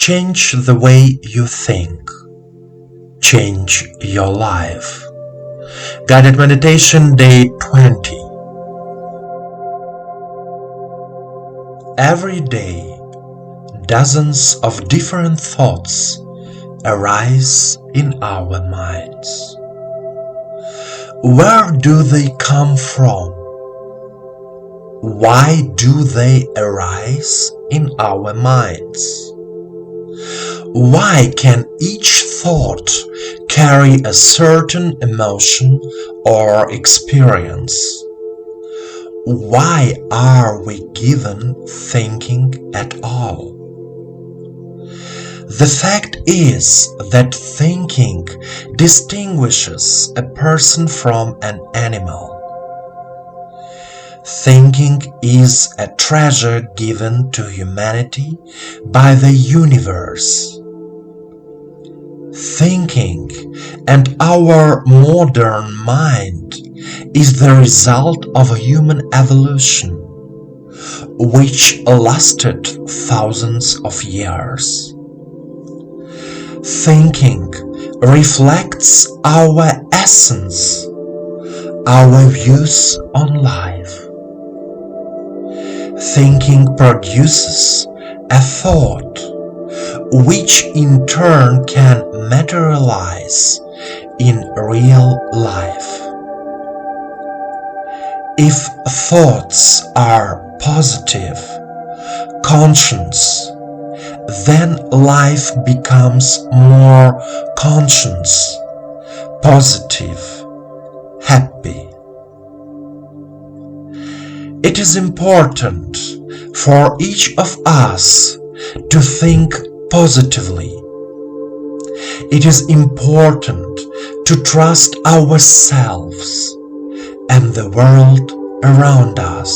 Change the way you think. Change your life. Guided Meditation Day 20. Every day, dozens of different thoughts arise in our minds. Where do they come from? Why do they arise in our minds? Why can each thought carry a certain emotion or experience? Why are we given thinking at all? The fact is that thinking distinguishes a person from an animal. Thinking is a treasure given to humanity by the universe. Thinking and our modern mind is the result of a human evolution, which lasted thousands of years. Thinking reflects our essence, our views on life. Thinking produces a thought, which in turn can materialize in real life. If thoughts are positive, conscious, then life becomes more conscious, positive, happy. It is important for each of us to think positively. It is important to trust ourselves and the world around us.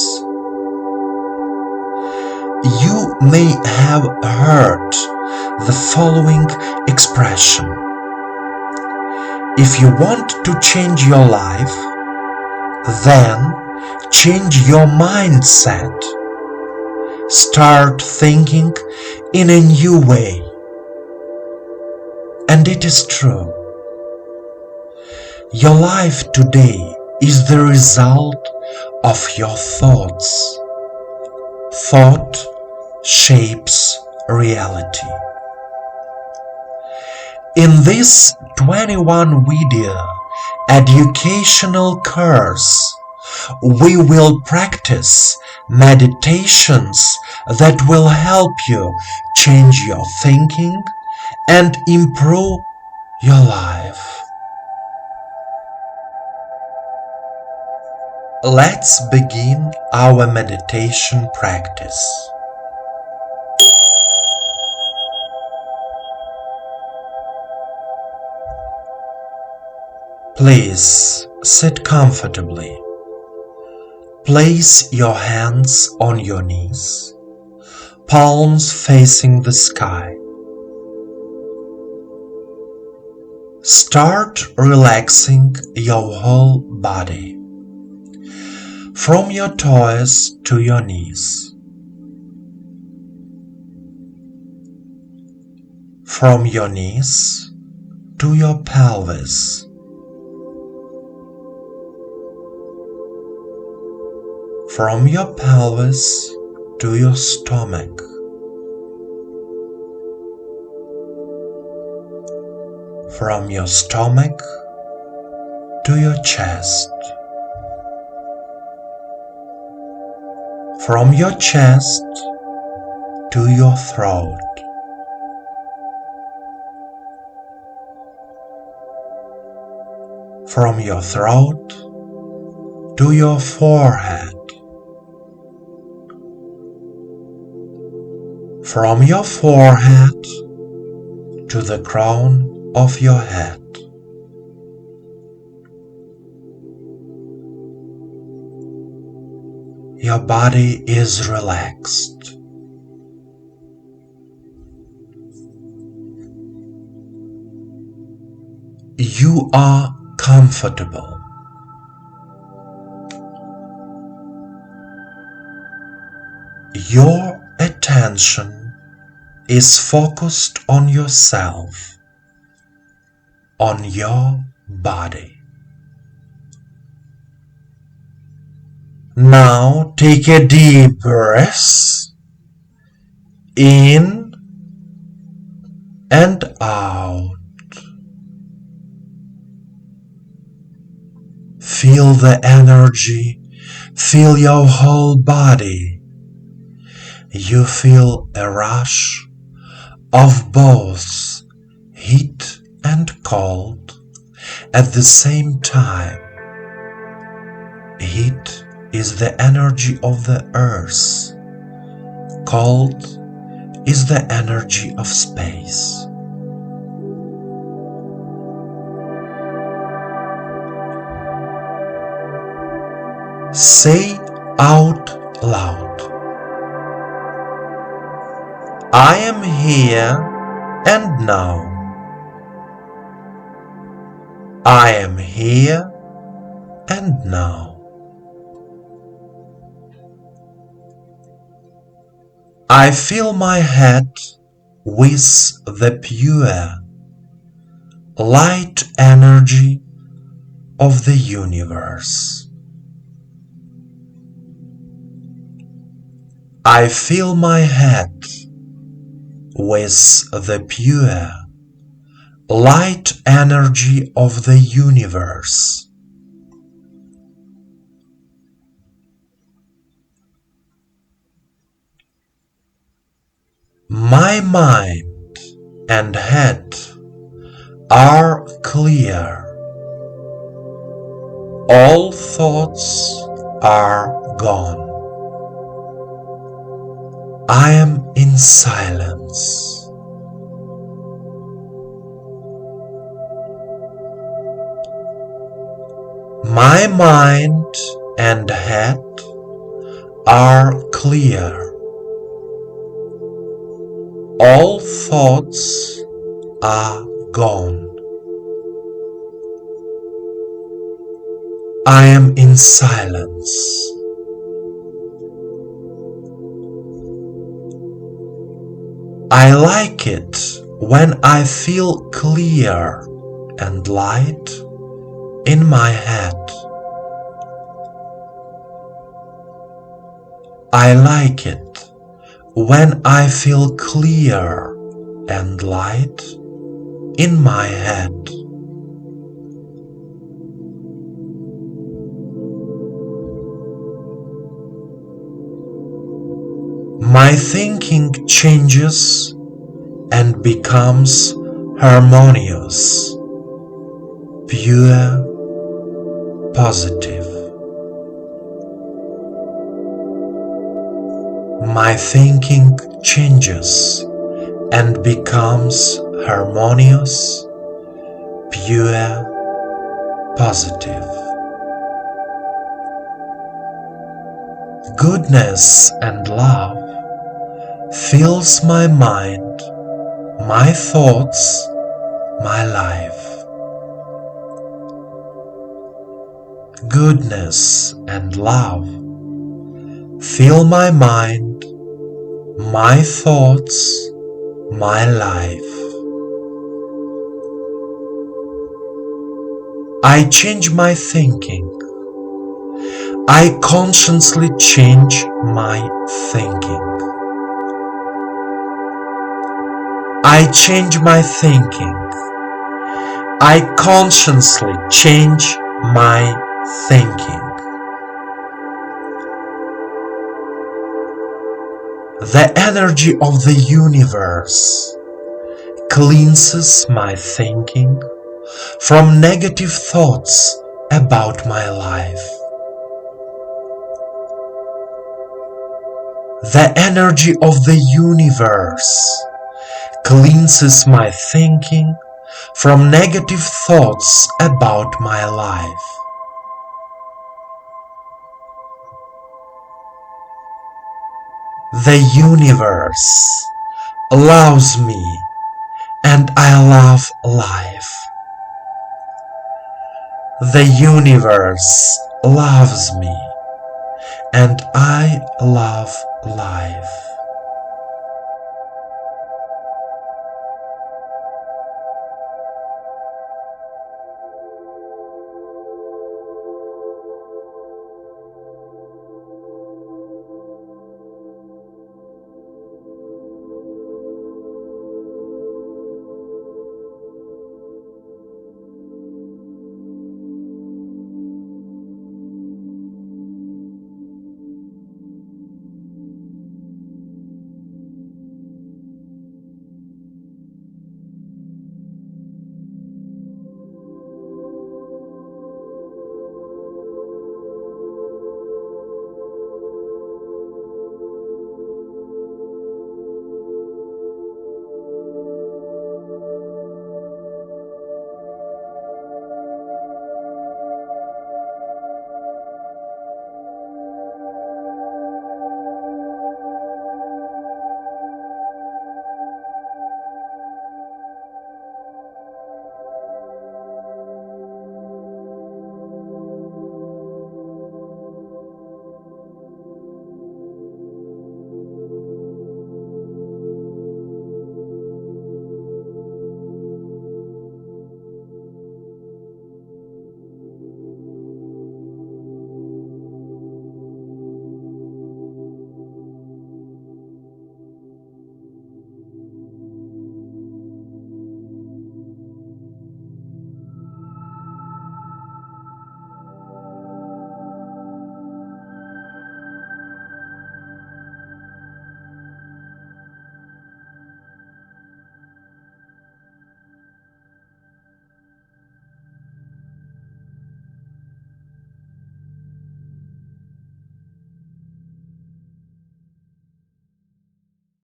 You may have heard the following expression: if you want to change your life, then change your mindset. Start thinking in a new way. And it is true. Your life today is the result of your thoughts. Thought shapes reality. In this 21-video educational course, we will practice meditations that will help you change your thinking and improve your life. Let's begin our meditation practice. Please sit comfortably. Place your hands on your knees, palms facing the sky. Start relaxing your whole body, from your toes to your knees, from your knees to your pelvis, from your pelvis to your stomach, from your stomach to your chest, from your chest to your throat, from your throat to your forehead, from your forehead to the crown of your head. Your body is relaxed. You are comfortable. Your attention is focused on yourself, on your body. Now take a deep breath in and out. Feel the energy, feel your whole body. You feel a rush of both heat and cold at the same time. Heat is the energy of the earth. Cold is the energy of space. Say out loud, I am here and now. I am here and now. I fill my head with the pure, light energy of the universe. I fill my head with the pure, light energy of the universe. My mind and head are clear. All thoughts are gone. I am in silence. My mind and head are clear. All thoughts are gone. I am in silence. I like it when I feel clear and light in my head. I like it when I feel clear and light in my head. My thinking changes and becomes harmonious, pure, positive. My thinking changes and becomes harmonious, pure, positive. Goodness and love fills my mind, my thoughts, my life. Goodness and love fill my mind, my thoughts, my life. I change my thinking. I consciously change my thinking. I change my thinking. I consciously change my thinking. The energy of the universe cleanses my thinking from negative thoughts about my life. The energy of the universe cleanses my thinking from negative thoughts about my life. The universe loves me and I love life. The universe loves me and I love life.